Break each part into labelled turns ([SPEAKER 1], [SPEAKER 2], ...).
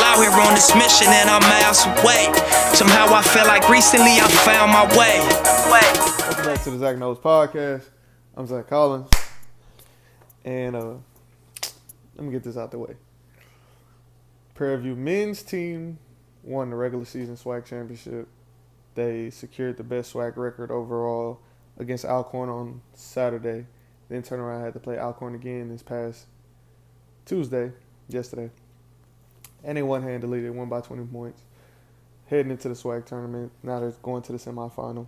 [SPEAKER 1] out here on this mission and I'm miles away. Somehow I feel like recently I found my way.
[SPEAKER 2] Welcome back to the Zach Knows Podcast. I'm Zach Collins. And let me get this out the way. Prairie View men's team won the regular season SWAC championship. They secured the best SWAC record overall against Alcorn on Saturday. Then turned around and had to play Alcorn again this past yesterday. And they won handily. They won by 20 points. Heading into the SWAC tournament. Now they're going to the semifinal.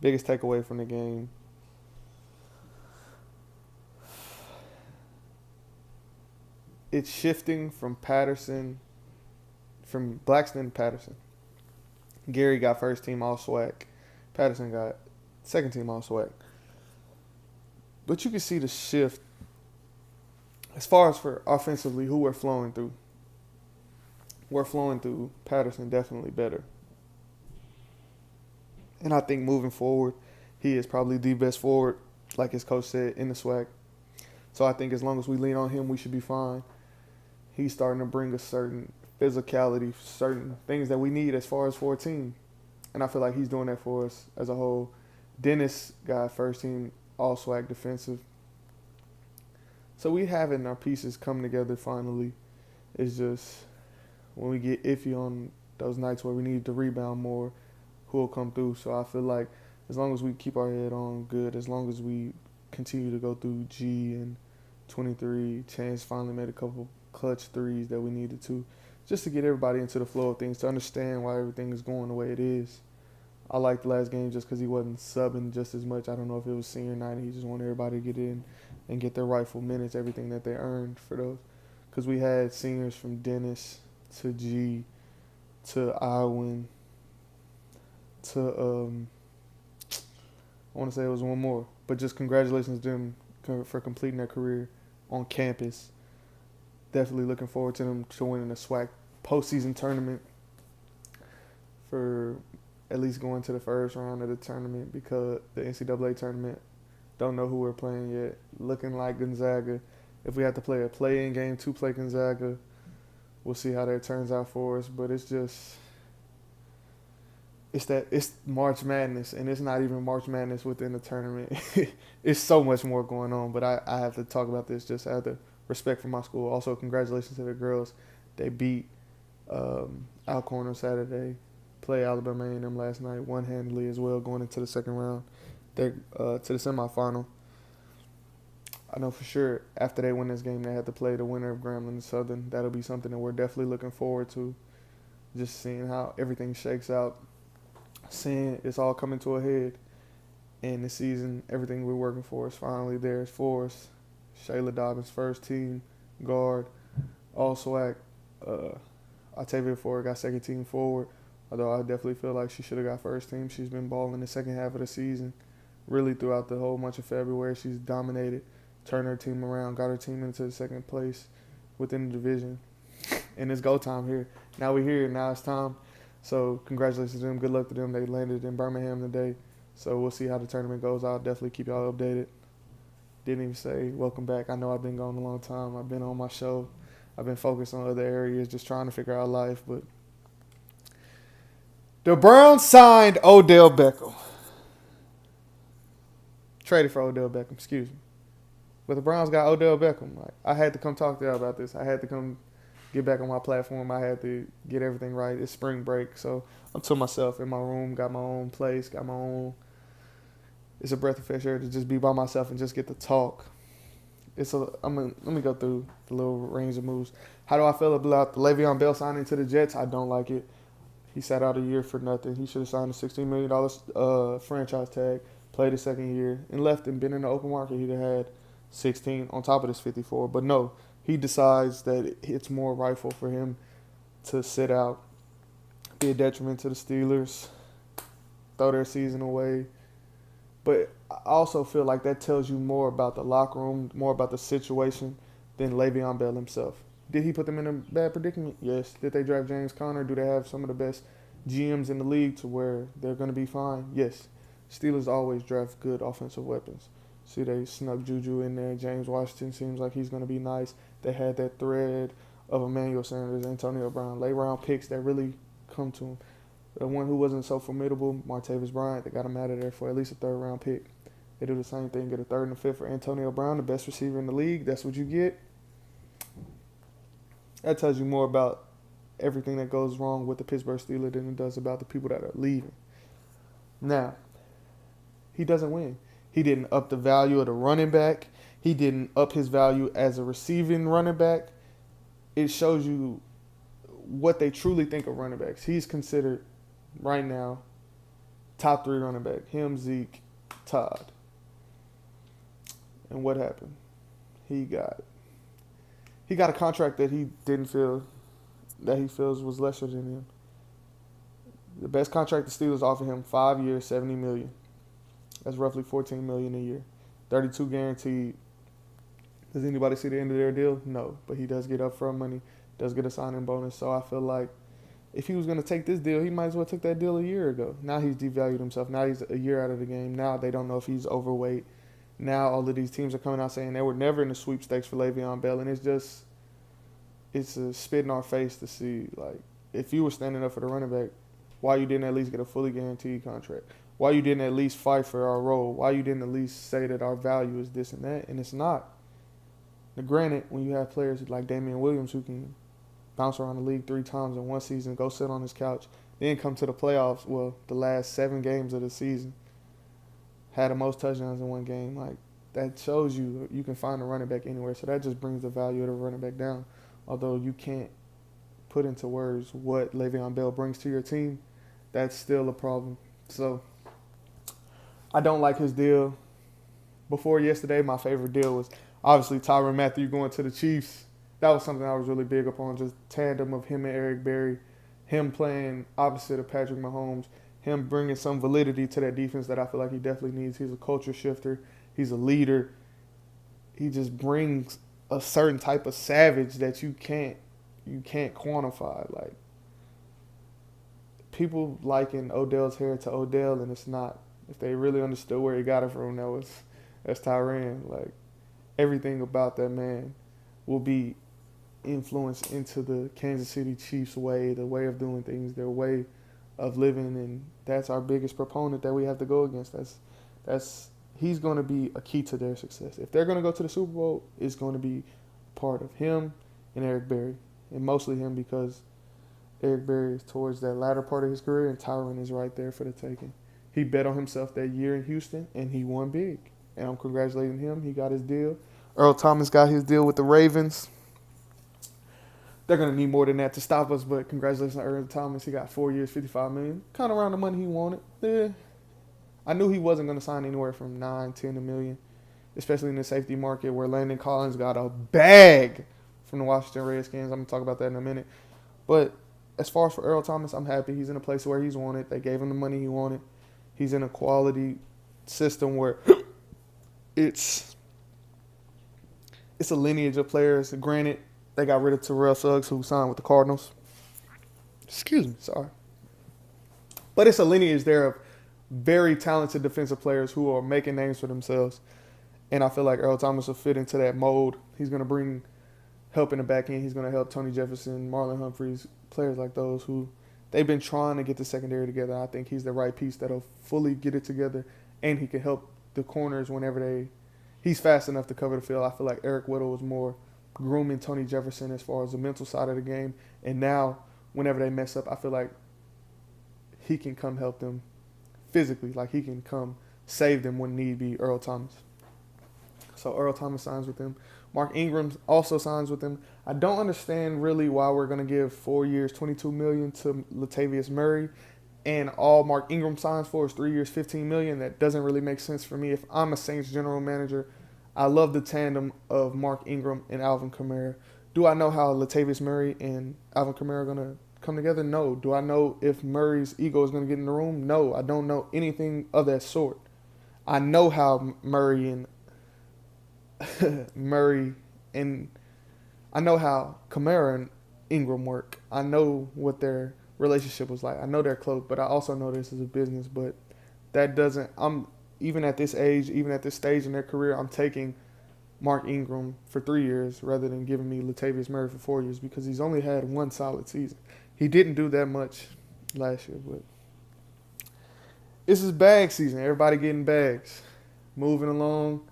[SPEAKER 2] Biggest takeaway from the game. It's shifting from Blackston to Patterson. Gary got first team all SWAC. Patterson got second team all SWAC. But you can see the shift as far as for offensively who we're flowing through. We're flowing through Patterson definitely better. And I think moving forward, he is probably the best forward, like his coach said, in the SWAC. So I think as long as we lean on him, we should be fine. He's starting to bring a certain physicality, certain things that we need as far as for a team. And I feel like he's doing that for us as a whole. Dennis got first team all SWAC defensive. So we having our pieces come together finally. It's just when we get iffy on those nights where we need to rebound more, who will come through. So I feel like as long as we keep our head on good, as long as we continue to go through G and 23, Chance finally made a couple clutch threes that we needed to, just to get everybody into the flow of things, to understand why everything is going the way it is. I liked the last game just because he wasn't subbing just as much. I don't know if it was senior night and he just wanted everybody to get in and get their rightful minutes, everything that they earned for those. Because we had seniors from Dennis to G to Iowan to, I want to say it was one more. But just congratulations to them for completing their career on campus. Definitely looking forward to them to winning the SWAC postseason tournament, for at least going to the first round of the tournament, because the NCAA tournament, don't know who we're playing yet. Looking like Gonzaga. If we have to play a play-in game to play Gonzaga, we'll see how that turns out for us. But it's March Madness, and it's not even March Madness within the tournament. It's so much more going on, but I have to talk about this just out of respect for my school. Also, congratulations to the girls. They beat Alcorn on Saturday, play Alabama A&M last night, won handily as well, going into the second round. They're to the semifinal. I know for sure after they win this game, they have to play the winner of Grambling and Southern. That'll be something that we're definitely looking forward to, just seeing how everything shakes out, seeing it's all coming to a head. And this season, everything we're working for is finally there for us. Shayla Dobbins, first team guard, all SWAC. Octavia Ford got second team forward, although I definitely feel like she should have got first team. She's been balling the second half of the season, really throughout the whole month of February. She's dominated, turned her team around, got her team into the second place within the division. And it's go time here. Now we're here. Now it's time. So congratulations to them. Good luck to them. They landed in Birmingham today. So we'll see how the tournament goes. I'll definitely keep y'all updated. Didn't even say welcome back. I know I've been gone a long time. I've been on my show. I've been focused on other areas, just trying to figure out life. But the Browns signed Odell Beckham. Traded for Odell Beckham, excuse me. But the Browns got Odell Beckham. Like, I had to come talk to y'all about this. I had to come get back on my platform. I had to get everything right. It's spring break, so I'm to myself in my room, got my own place, got my own. It's a breath of fresh air to just be by myself and just get to talk. Let me go through the little range of moves. How do I feel about the Le'Veon Bell signing to the Jets? I don't like it. He sat out a year for nothing. He should have signed a $16 million franchise tag, played his second year, and left and been in the open market. He'd have had 16 on top of this 54. But no, he decides that it's more rightful for him to sit out, be a detriment to the Steelers, throw their season away. But I also feel like that tells you more about the locker room, more about the situation than Le'Veon Bell himself. Did he put them in a bad predicament? Yes. Did they draft James Conner? Do they have some of the best GMs in the league to where they're going to be fine? Yes. Steelers always draft good offensive weapons. See, they snuck Juju in there. James Washington seems like he's going to be nice. They had that thread of Emmanuel Sanders, Antonio Brown, late round picks that really come to him. The one who wasn't so formidable, Martavis Bryant, they got him out of there for at least a third round pick. They do the same thing, get a third and a fifth for Antonio Brown, the best receiver in the league. That's what you get. That tells you more about everything that goes wrong with the Pittsburgh Steelers than it does about the people that are leaving. Now, he doesn't win. He didn't up the value of the running back. He didn't up his value as a receiving running back. It shows you what they truly think of running backs. He's considered right now top 3 running back. Him, Zeke, Todd. And what happened? He got a contract that he didn't feel that he feels was lesser than him. The best contract the Steelers offered him, 5 years, $70 million. That's roughly $14 million a year. 32 guaranteed. Does anybody see the end of their deal? No. But he does get upfront money, does get a signing bonus. So I feel like if he was going to take this deal, he might as well took that deal a year ago. Now he's devalued himself. Now he's a year out of the game. Now they don't know if he's overweight. Now all of these teams are coming out saying they were never in the sweepstakes for Le'Veon Bell. And it's a spit in our face to see, like, if you were standing up for the running back, why you didn't at least get a fully guaranteed contract? Why you didn't at least fight for our role? Why you didn't at least say that our value is this and that? And it's not. Now, granted, when you have players like Damian Williams who can bounce around the league 3 times in one season, go sit on his couch, then come to the playoffs, well, the last 7 games of the season, had the most touchdowns in one game. Like, that shows you can find a running back anywhere. So that just brings the value of the running back down. Although you can't put into words what Le'Veon Bell brings to your team, that's still a problem. So I don't like his deal. Before yesterday, my favorite deal was obviously Tyrann Mathieu going to the Chiefs. That was something I was really big upon, just tandem of him and Eric Berry, him playing opposite of Patrick Mahomes, him bringing some validity to that defense that I feel like he definitely needs. He's a culture shifter. He's a leader. He just brings a certain type of savage that you can't quantify. Like, people liken Odell's hair to Odell, and it's not. If they really understood where he got it from, that's Tyrann. Like, everything about that man will be influenced into the Kansas City Chiefs way, the way of doing things, their way of living, and that's our biggest proponent that we have to go against. He's going to be a key to their success. If they're going to go to the Super Bowl, it's going to be part of him and Eric Berry, and mostly him because Eric Berry is towards that latter part of his career, and Tyrann is right there for the taking. He bet on himself that year in Houston, and he won big. And I'm congratulating him. He got his deal. Earl Thomas got his deal with the Ravens. They're going to need more than that to stop us, but congratulations on Earl Thomas. He got 4 years, $55 million. Kind of around the money he wanted. Yeah. I knew he wasn't going to sign anywhere from 9, 10 a million, especially in the safety market where Landon Collins got a bag from the Washington Redskins. I'm going to talk about that in a minute. But as far as for Earl Thomas, I'm happy. He's in a place where he's wanted. They gave him the money he wanted. He's in a quality system where it's a lineage of players. Granted, they got rid of Terrell Suggs, who signed with the Cardinals. Excuse me, sorry. But it's a lineage there of very talented defensive players who are making names for themselves. And I feel like Earl Thomas will fit into that mold. He's going to bring help in the back end. He's going to help Tony Jefferson, Marlon Humphreys, players like those who they've been trying to get the secondary together. I think he's the right piece that'll fully get it together, and he can help the corners whenever he's fast enough to cover the field. I feel like Eric Weddle was more grooming Tony Jefferson as far as the mental side of the game. And now, whenever they mess up, I feel like he can come help them physically. Like, he can come save them when need be, Earl Thomas. So Earl Thomas signs with him. Mark Ingram also signs with him. I don't understand really why we're going to give 4 years, $22 million to Latavius Murray, and all Mark Ingram signs for is 3 years, $15 million. That doesn't really make sense for me. If I'm a Saints general manager, I love the tandem of Mark Ingram and Alvin Kamara. Do I know how Latavius Murray and Alvin Kamara are going to come together? No. Do I know if Murray's ego is going to get in the room? No. I don't know anything of that sort. I know how Murray and I know how Kamara and Ingram work. I know what their relationship was like. I know they're close, but I also know this is a business. But that doesn't. Even at this age, even at this stage in their career, I'm taking Mark Ingram for 3 years rather than giving me Latavius Murray for 4 years because he's only had one solid season. He didn't do that much last year, but this is bag season. Everybody getting bags. Moving along.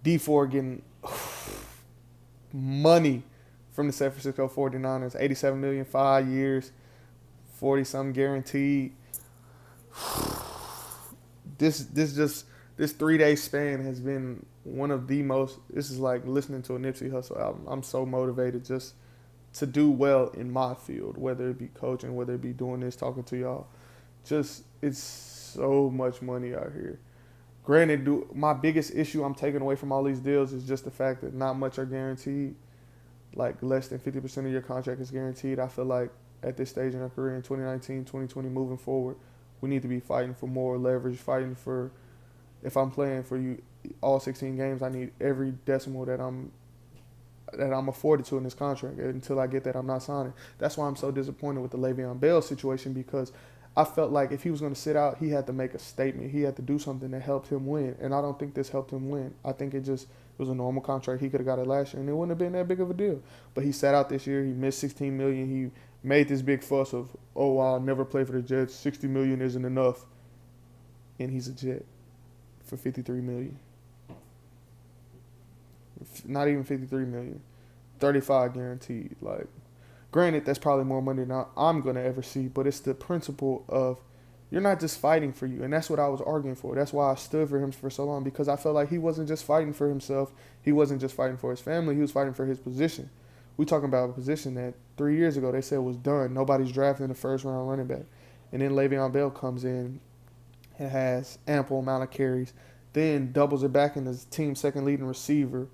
[SPEAKER 2] D4 getting money from the San Francisco 49ers. $87 million, 5 years, 40-something guaranteed. This 3-day span has been one of the most. This is like listening to a Nipsey Hussle album. I'm so motivated just to do well in my field, whether it be coaching, whether it be doing this, talking to y'all. Just, it's so much money out here. Granted, my biggest issue I'm taking away from all these deals is just the fact that not much are guaranteed. Like less than 50% of your contract is guaranteed. I feel like at this stage in our career in 2019, 2020, moving forward, we need to be fighting for more leverage, fighting for, if I'm playing for you all 16 games, I need every decimal that I'm afforded to in this contract. Until I get that, I'm not signing. That's why I'm so disappointed with the Le'Veon Bell situation, because I felt like if he was going to sit out, he had to make a statement. He had to do something that helped him win, and I don't think this helped him win. I think it was a normal contract. He could have got it last year, and it wouldn't have been that big of a deal. But he sat out this year. He missed $16 million. He made this big fuss of, oh, I'll never play for the Jets. $60 million isn't enough. And he's a Jet for $53 million. Not even $53 million. $35 guaranteed. Like, granted, that's probably more money than I'm going to ever see, but it's the principle of you're not just fighting for you. And that's what I was arguing for. That's why I stood for him for so long, because I felt like he wasn't just fighting for himself. He wasn't just fighting for his family. He was fighting for his position. We talking about a position that 3 years ago they said was done. Nobody's drafting the first round running back. And then Le'Veon Bell comes in and has ample amount of carries, then doubles it back into his team's second leading receiver.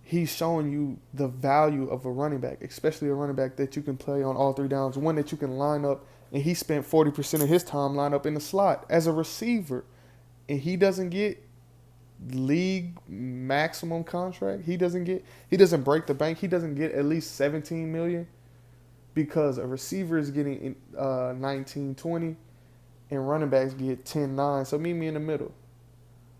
[SPEAKER 2] He's showing you the value of a running back, especially a running back that you can play on all 3 downs, one that you can line up, and he spent 40% of his time lined up in the slot as a receiver, and he doesn't get league maximum contract. He doesn't break the bank. He doesn't get at least $17 million, because a receiver is getting 19, 20, and running backs get 10, 9. So meet me in the middle.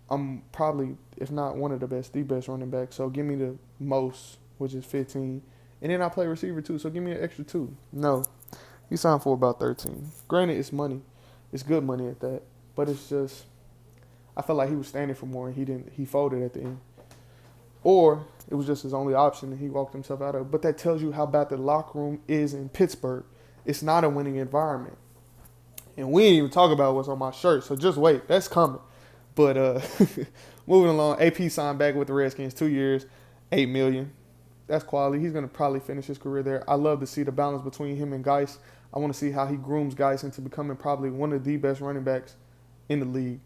[SPEAKER 2] I'm probably, if not one of the best running backs. So give me the most, which is 15. And then I play receiver too, so give me an extra 2. No. He signed for about 13. Granted, it's money. It's good money at that. But it's just, I felt like he was standing for more, and he folded at the end. Or it was just his only option, and he walked himself out of it. But that tells you how bad the locker room is in Pittsburgh. It's not a winning environment. And we ain't even talk about what's on my shirt, so just wait. That's coming. But moving along, AP signed back with the Redskins, 2 years, $8 million. That's quality. He's going to probably finish his career there. I love to see the balance between him and Geis. I want to see how he grooms Geis into becoming probably one of the best running backs in the league.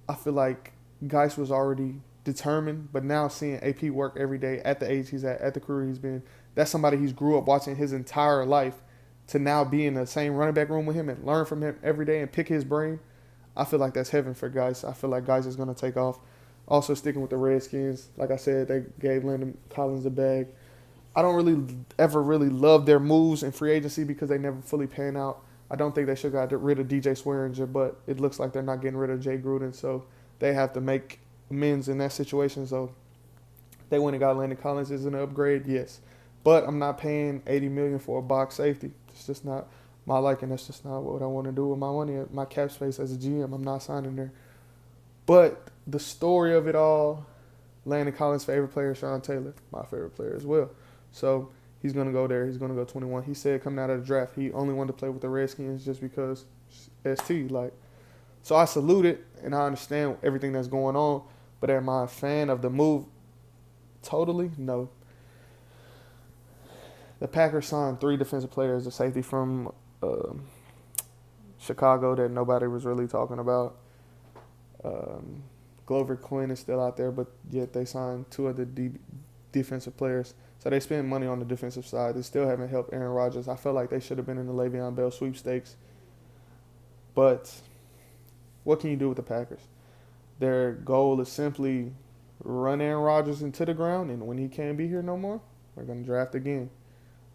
[SPEAKER 2] I feel like Geis was already determined, but now seeing AP work every day at the age he's at the career he's been, that's somebody he's grew up watching his entire life, to now be in the same running back room with him and learn from him every day and pick his brain. I feel like that's heaven for Geis. I feel like Geis is going to take off. Also sticking with the Redskins, like I said, they gave Landon Collins a bag. I don't ever really love their moves in free agency because they never fully pan out. I don't think they should have got rid of DJ Swearinger, but it looks like they're not getting rid of Jay Gruden, so they have to make amends in that situation. So they went and got Landon Collins. Is an upgrade, yes. But I'm not paying $80 million for a box safety. It's just not my liking. That's just not what I want to do with my money, my cap space as a GM. I'm not signing there. But the story of it all, Landon Collins' favorite player, Sean Taylor, my favorite player as well. So he's going to go there. He's going to go 21. He said coming out of the draft, he only wanted to play with the Redskins just because ST. So I salute it, and I understand everything that's going on. But am I a fan of the move? Totally, no. The Packers signed 3 defensive players, a safety from Chicago that nobody was really talking about. Glover Quinn is still out there, but yet they signed 2 other defensive players. So they spend money on the defensive side. They still haven't helped Aaron Rodgers. I feel like they should have been in the Le'Veon Bell sweepstakes. But what can you do with the Packers? Their goal is simply run Aaron Rodgers into the ground, and when he can't be here no more, we're going to draft again.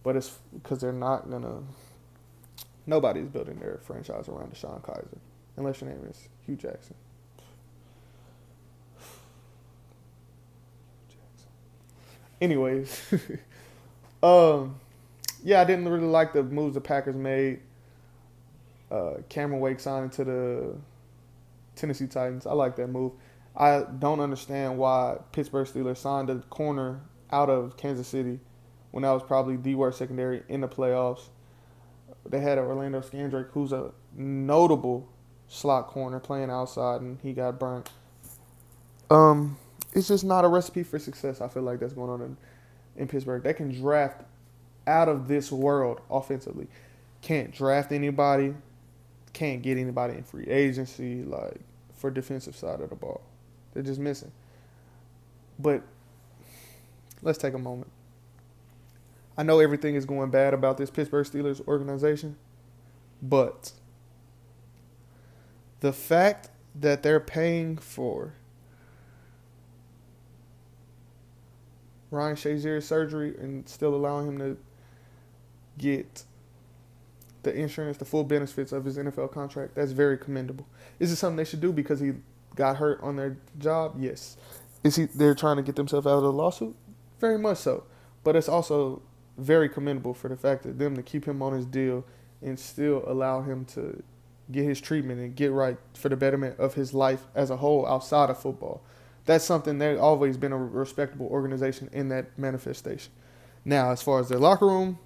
[SPEAKER 2] But it's because they're not going to – nobody's building their franchise around Deshaun Kaiser, unless your name is Hugh Jackson. Anyways, yeah, I didn't really like the moves the Packers made. Cameron Wake signing to the Tennessee Titans. I like that move. I don't understand why Pittsburgh Steelers signed a corner out of Kansas City when that was probably the worst secondary in the playoffs. They had Orlando Scandrick, who's a notable slot corner playing outside, and he got burnt. It's just not a recipe for success. I feel like that's going on in Pittsburgh. They can draft out of this world offensively. Can't draft anybody. Can't get anybody in free agency, like, for defensive side of the ball. They're just missing. But let's take a moment. I know everything is going bad about this Pittsburgh Steelers organization, but the fact that they're paying for Ryan Shazier's surgery and still allowing him to get the insurance, the full benefits of his NFL contract, that's very commendable. Is it something they should do because he got hurt on their job? Yes. They're trying to get themselves out of the lawsuit? Very much so. But it's also very commendable for the fact that them to keep him on his deal and still allow him to get his treatment and get right for the betterment of his life as a whole outside of football. That's something they've always been a respectable organization in that manifestation. Now, as far as their locker room,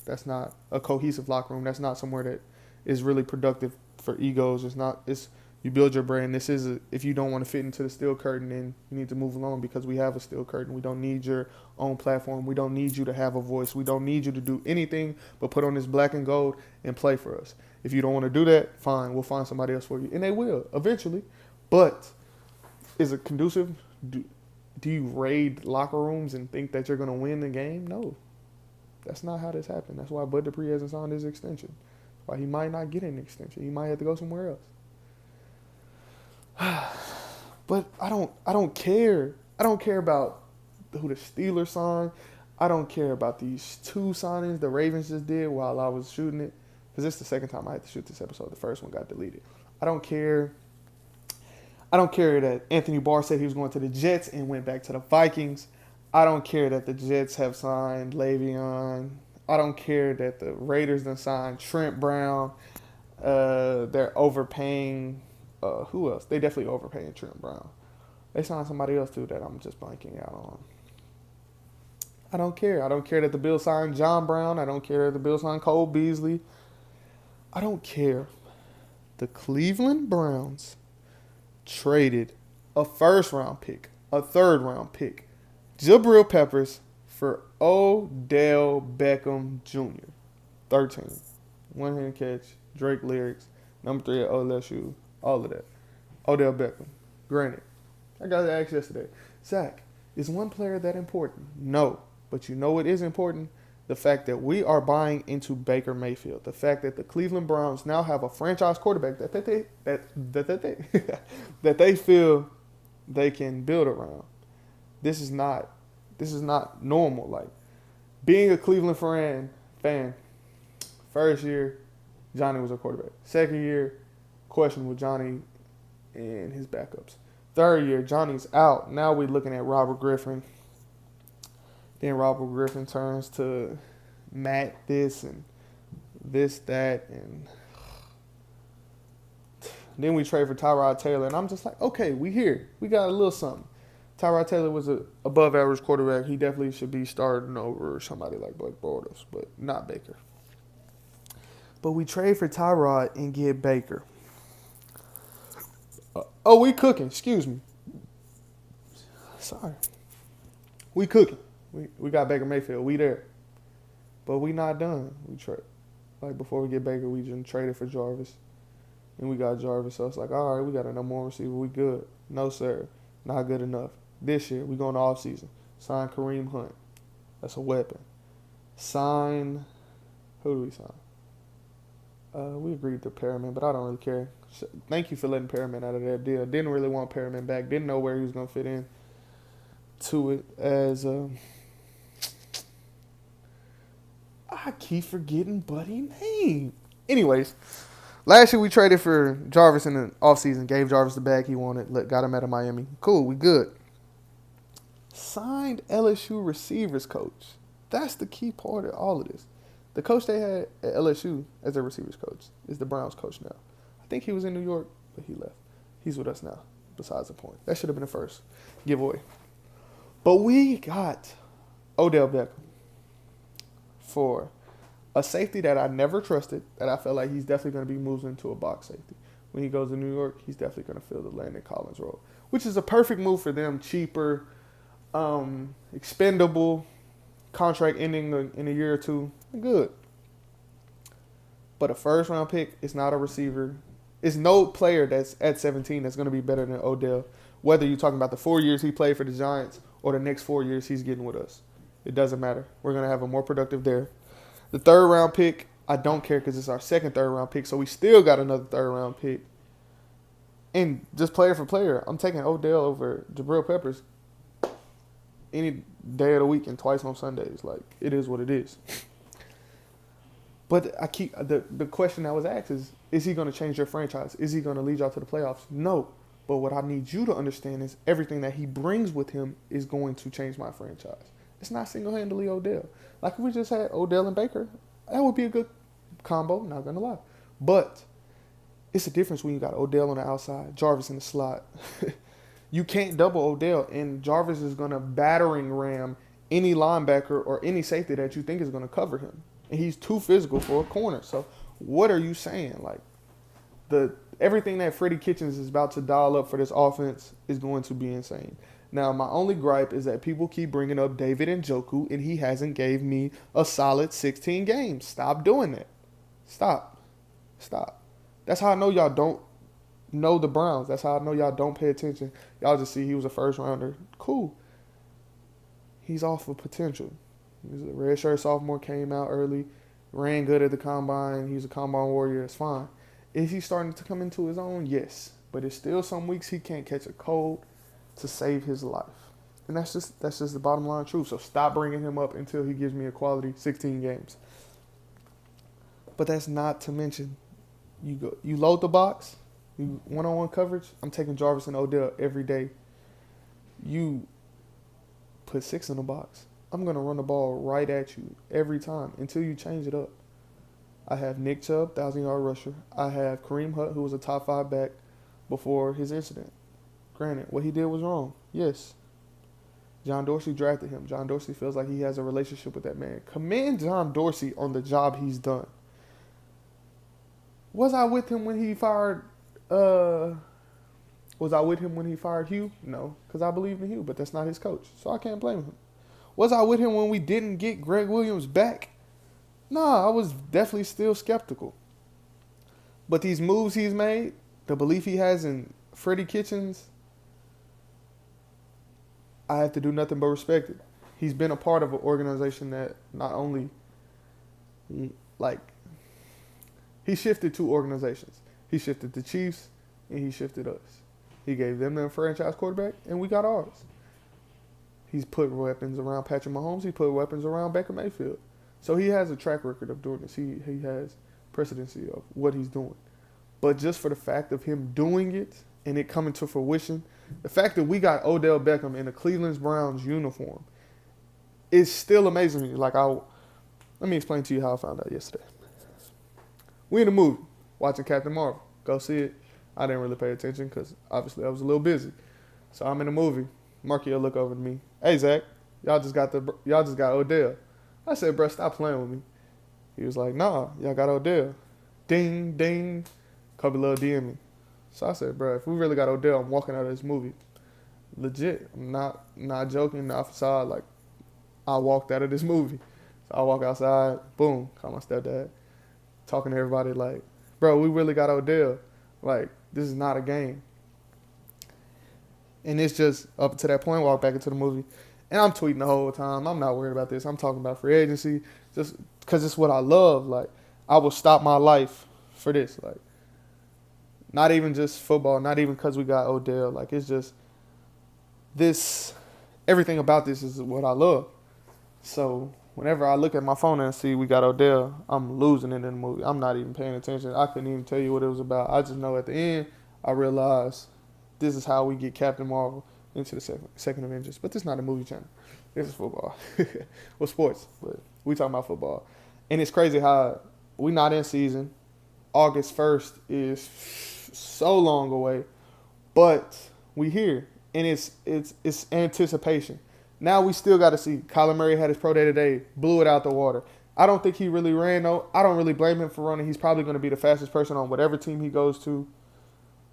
[SPEAKER 2] that's not a cohesive locker room. That's not somewhere that is really productive for egos. It's you build your brand. If you don't want to fit into the steel curtain, then you need to move along because we have a steel curtain. We don't need your own platform. We don't need you to have a voice. We don't need you to do anything but put on this black and gold and play for us. If you don't want to do that, fine. We'll find somebody else for you. And they will eventually. But is it conducive? Do you raid locker rooms and think that you're going to win the game? No. That's not how this happened. That's why Bud Dupree hasn't signed his extension. Why he might not get an extension. He might have to go somewhere else. But I don't care. I don't care about who the Steelers signed. I don't care about these two signings the Ravens just did while I was shooting it. Because this is the second time I had to shoot this episode. The first one got deleted. I don't care. I don't care that Anthony Barr said he was going to the Jets and went back to the Vikings. I don't care that the Jets have signed Le'Veon. I don't care that the Raiders done signed Trent Brown. They're overpaying. Who else? They definitely overpaying Trent Brown. They signed somebody else too that I'm just blanking out on. I don't care. I don't care that the Bills signed John Brown. I don't care that the Bills signed Cole Beasley. I don't care. The Cleveland Browns traded a first-round pick, a third-round pick, Jabril Peppers for Odell Beckham Jr. 13. One-hand catch, Drake lyrics, number 3 at OLSU, all of that. Odell Beckham. Granted, I got asked yesterday, Zach, is one player that important? No. But you know what is important? The fact that we are buying into Baker Mayfield. The fact that the Cleveland Browns now have a franchise quarterback that they feel they can build around. This is not normal. Like, being a Cleveland fan, first year, Johnny was a quarterback. Second year, question with Johnny and his backups. Third year, Johnny's out. Now we're looking at Robert Griffin. Then Robert Griffin turns to Matt this and this, that, and then we trade for Tyrod Taylor. And I'm just like, okay, we here. We got a little something. Tyrod Taylor was an above-average quarterback. He definitely should be starting over somebody like Blake Bortles, but not Baker. But we trade for Tyrod and get Baker. We cooking. Excuse me. Sorry. We cooking. We got Baker Mayfield. We there. But we not done. We trade. Like, before we get Baker, we just traded for Jarvis. And we got Jarvis. So it's like, all right, we got a number one receiver. We good. No, sir. Not good enough. This year, we going to offseason. Sign Kareem Hunt. That's a weapon. Sign. Who do we sign? We agreed to Perriman, but I don't really care. Thank you for letting Perriman out of that deal. Didn't really want Perriman back. Didn't know where he was going to fit in to it as I keep forgetting Buddy's name. Anyways, last year we traded for Jarvis in the offseason. Gave Jarvis the bag he wanted. Got him out of Miami. Cool, we good. signed LSU receivers coach. That's the key part of all of this. The coach they had at LSU as their receivers coach is the Browns coach now. I think he was in New York, but he left. He's with us now, besides the point. That should have been the first giveaway. But we got Odell Beckham for a safety that I never trusted, that I felt like he's definitely going to be moved into a box safety. When he goes to New York, he's definitely going to fill the Landon Collins role, which is a perfect move for them. Cheaper, expendable, contract ending in a year or two. Good. But a first-round pick is not a receiver. It's no player that's at 17 that's going to be better than Odell, whether you're talking about the 4 years he played for the Giants or the next 4 years he's getting with us. It doesn't matter. We're going to have a more productive there. The third-round pick, I don't care because it's our second third-round pick, so we still got another third-round pick. And just player for player, I'm taking Odell over Jabril Peppers any day of the week and twice on Sundays. Like, it is what it is. But I keep the question I was asked is he going to change your franchise? Is he going to lead y'all to the playoffs? No. But what I need you to understand is everything that he brings with him is going to change my franchise. It's not single-handedly Odell. Like if we just had Odell and Baker, that would be a good combo, not going to lie. But it's a difference when you got Odell on the outside, Jarvis in the slot. You can't double Odell, and Jarvis is going to battering ram any linebacker or any safety that you think is going to cover him. And he's too physical for a corner. So what are you saying? Like everything that Freddie Kitchens is about to dial up for this offense is going to be insane. Now, my only gripe is that people keep bringing up David Njoku, and he hasn't gave me a solid 16 games. Stop doing that. Stop. That's how I know y'all don't know the Browns. That's how I know y'all don't pay attention. Y'all just see he was a first rounder. Cool. He's off of potential. He's a redshirt sophomore, came out early, ran good at the combine. He's a combine warrior. It's fine. Is he starting to come into his own? Yes. But it's still some weeks he can't catch a cold to save his life. And that's just the bottom line truth. So stop bringing him up until he gives me a quality 16 games. But that's not to mention, you load the box, you one-on-one coverage, I'm taking Jarvis and Odell every day. You put 6 in the box, I'm going to run the ball right at you every time until you change it up. I have Nick Chubb, 1,000-yard rusher. I have Kareem Hunt, who was a top 5 back before his incident. Granted, what he did was wrong. Yes. John Dorsey drafted him. John Dorsey feels like he has a relationship with that man. Commend John Dorsey on the job he's done. Was I with him when he fired Hugh? No, because I believed in Hugh, but that's not his coach, so I can't blame him. Was I with him when we didn't get Greg Williams back? Nah, I was definitely still skeptical. But these moves he's made, the belief he has in Freddie Kitchens, I have to do nothing but respect it. He's been a part of an organization that not only, like, he shifted 2 organizations. He shifted the Chiefs, and he shifted us. He gave them their franchise quarterback, and we got ours. He's put weapons around Patrick Mahomes. He put weapons around Baker Mayfield. So he has a track record of doing this. He has precedency of what he's doing. But just for the fact of him doing it and it coming to fruition, the fact that we got Odell Beckham in a Cleveland Browns uniform is still amazing to me. Like, let me explain to you how I found out yesterday. We in a movie watching Captain Marvel. Go see it. I didn't really pay attention because obviously I was a little busy. So I'm in a movie. Markio look over to me. Hey Zach, y'all just got Odell. I said, bro, stop playing with me. He was like, nah, y'all got Odell. Ding, ding. Kobe Love DM me. So I said, bro, if we really got Odell, I'm walking out of this movie. Legit. I'm not joking, not facade. Like, I walked out of this movie. So I walk outside, boom, call my stepdad. Talking to everybody like, bro, we really got Odell. Like, this is not a game. And it's just up to that point, walk back into the movie. And I'm tweeting the whole time. I'm not worried about this. I'm talking about free agency just because it's what I love. Like, I will stop my life for this. Like, not even just football, not even because we got Odell. Like, it's just this, everything about this is what I love. So whenever I look at my phone and see we got Odell, I'm losing it in the movie. I'm not even paying attention. I couldn't even tell you what it was about. I just know at the end, I realized this is how we get Captain Marvel. into the second Avengers. But this is not a movie channel. This is football. Well, sports, but we talking about football. And it's crazy how we not in season. August 1st is so long away, but we here, and it's anticipation. Now we still got to see. Kyler Murray had his pro day today, blew it out the water. I don't think he really ran, though. I don't really blame him for running. He's probably going to be the fastest person on whatever team he goes to,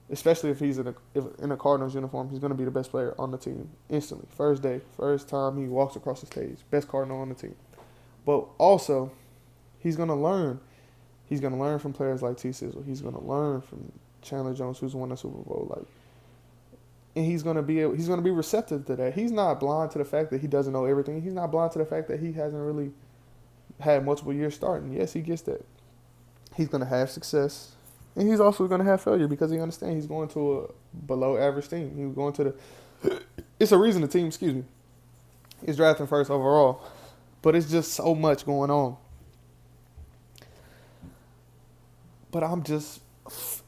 [SPEAKER 2] especially if he's in a Cardinals uniform. He's going to be the best player on the team instantly. First day, first time he walks across the stage. Best Cardinal on the team. But also, he's going to learn. He's going to learn from players like T. Sizzle. He's going to learn from Chandler Jones, who's won the Super Bowl. And he's going to be receptive to that. He's not blind to the fact that he doesn't know everything. He's not blind to the fact that he hasn't really had multiple years starting. Yes, he gets that. He's going to have success, and he's also going to have failure because he understands he's going to a below average team. He's going to it's a reason the team, is drafting first overall. But it's just so much going on. But I'm just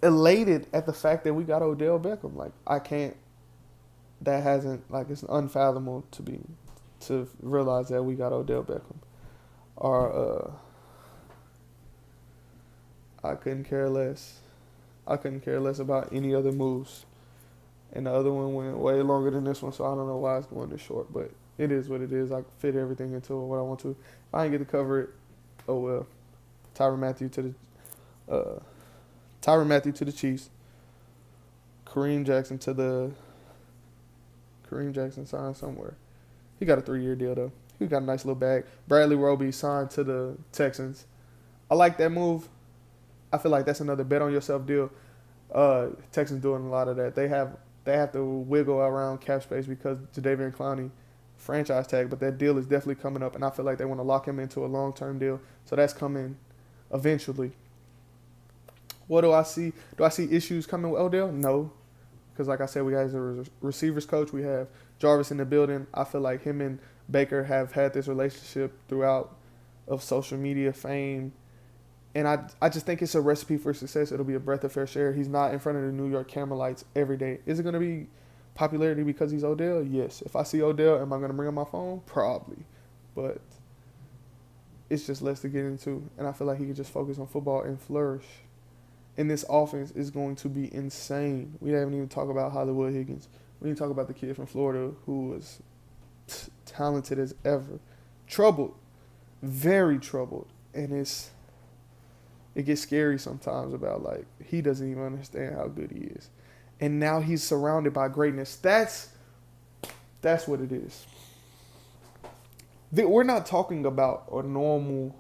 [SPEAKER 2] elated at the fact that we got Odell Beckham. It's unfathomable to realize that we got Odell Beckham. I couldn't care less. I couldn't care less about any other moves. And the other one went way longer than this one, so I don't know why it's going this short. But it is what it is. I fit everything into what I want to. If I didn't get to cover it, oh well. Tyrann Mathieu to the Chiefs. Kareem Jackson signed somewhere. He got a 3-year deal, though. He got a nice little bag. Bradley Roby signed to the Texans. I like that move. I feel like that's another bet on yourself deal. Texans doing a lot of that. They have to wiggle around cap space because Jadeveon Clowney franchise tag, but that deal is definitely coming up, and I feel like they want to lock him into a long-term deal. So that's coming eventually. What do I see? Do I see issues coming with Odell? No. Because like I said, we have a receivers coach. We have Jarvis in the building. I feel like him and Baker have had this relationship throughout of social media fame. And I just think it's a recipe for success. It'll be a breath of fresh air. He's not in front of the New York camera lights every day. Is it going to be popularity because he's Odell? Yes. If I see Odell, am I going to bring up my phone? Probably. But it's just less to get into. And I feel like he can just focus on football and flourish. And this offense is going to be insane. We haven't even talked about Hollywood Higgins. We didn't talk about the kid from Florida who was talented as ever. Troubled. Very troubled. And it gets scary sometimes about, he doesn't even understand how good he is. And now he's surrounded by greatness. That's what it is. We're not talking about a normal,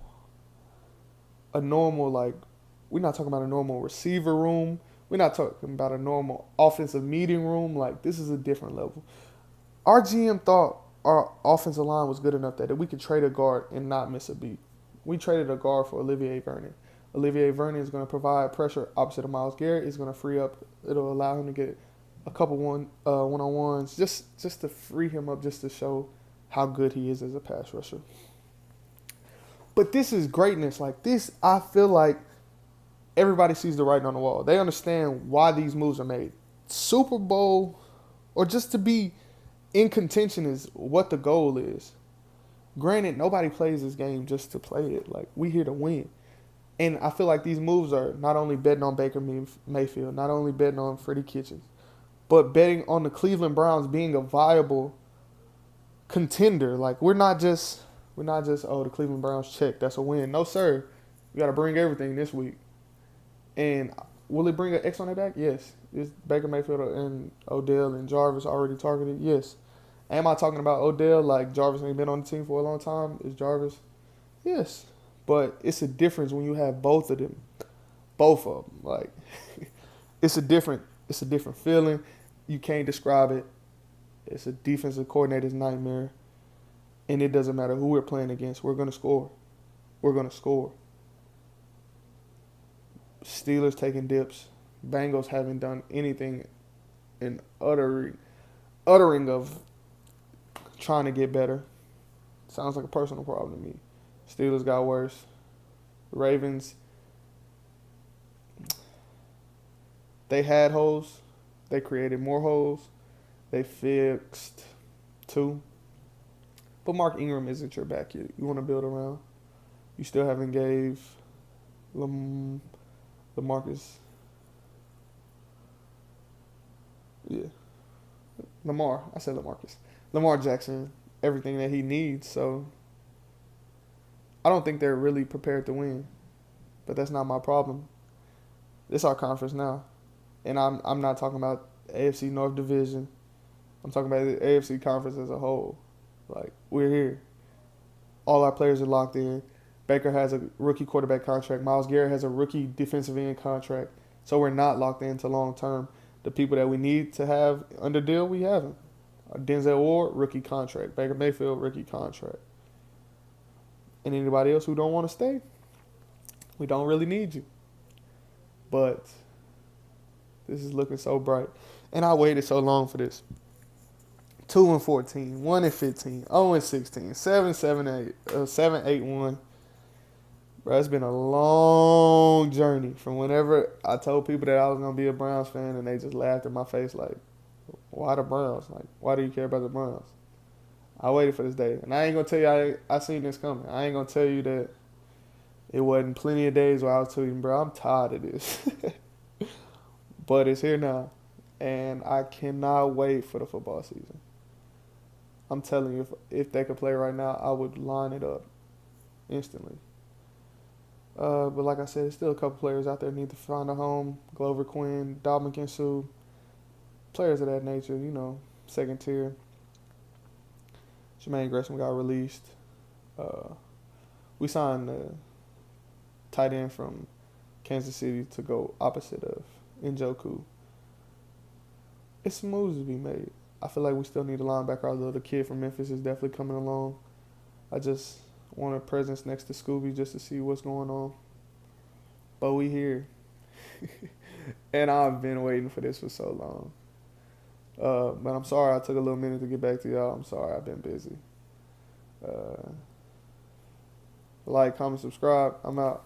[SPEAKER 2] we're not talking about a normal receiver room. We're not talking about a normal offensive meeting room. This is a different level. Our GM thought our offensive line was good enough that we could trade a guard and not miss a beat. We traded a guard for Olivier Vernon. Olivier Vernon is going to provide pressure opposite of Myles Garrett. It's going to free up. It'll allow him to get a couple one-on-ones just to free him up, just to show how good he is as a pass rusher. But this is greatness. I feel like everybody sees the writing on the wall. They understand why these moves are made. Super Bowl, or just to be in contention, is what the goal is. Granted, nobody plays this game just to play it. We here to win. And I feel like these moves are not only betting on Baker Mayfield, not only betting on Freddie Kitchens, but betting on the Cleveland Browns being a viable contender. We're not just the Cleveland Browns check, that's a win. No, sir. We got to bring everything this week. And will it bring an X on their back? Yes. Is Baker Mayfield and Odell and Jarvis already targeted? Yes. Am I talking about Odell Jarvis ain't been on the team for a long time? Is Jarvis? Yes. But it's a difference when you have both of them. Both of them. It's a different feeling. You can't describe it. It's a defensive coordinator's nightmare. And it doesn't matter who we're playing against. We're going to score. We're going to score. Steelers taking dips. Bengals haven't done anything in uttering of trying to get better. Sounds like a personal problem to me. Steelers got worse. Ravens, they had holes. They created more holes. They fixed 2. But Mark Ingram isn't your back yet. You want to build around. You still haven't gave LaMarcus. Yeah. Lamar. I said LaMarcus. Lamar Jackson, everything that he needs. So I don't think they're really prepared to win. But that's not my problem. This our conference now. And I'm not talking about AFC North Division. I'm talking about the AFC conference as a whole. Like, we're here. All our players are locked in. Baker has a rookie quarterback contract. Myles Garrett has a rookie defensive end contract. So we're not locked into long term. The people that we need to have under deal, we have them. Denzel Ward, rookie contract. Baker Mayfield, rookie contract. And anybody else who don't want to stay, we don't really need you. But this is looking so bright. And I waited so long for this. 2-14, 1-15, 0-16, 7-7-8, 7-8-1. Bro, it's been a long journey from whenever I told people that I was gonna be a Browns fan, and they just laughed in my face like, "Why the Browns? Like, why do you care about the Browns?" I waited for this day, and I ain't gonna tell you I seen this coming. I ain't gonna tell you that it wasn't plenty of days where I was tweeting, "Bro, I'm tired of this," but it's here now, and I cannot wait for the football season. I'm telling you, if they could play right now, I would line it up instantly. But like I said, there's still a couple players out there need to find a home. Glover Quinn, Dominican Sue, players of that nature, you know, second tier. Jermaine Gresham got released. We signed the tight end from Kansas City to go opposite of Njoku. It's some moves to be made. I feel like we still need a linebacker, although the kid from Memphis is definitely coming along. I just want a presence next to Scooby just to see what's going on. But we here. And I've been waiting for this for so long. But I'm sorry I took a little minute to get back to y'all. I'm sorry I've been busy. Like, comment, subscribe. I'm out.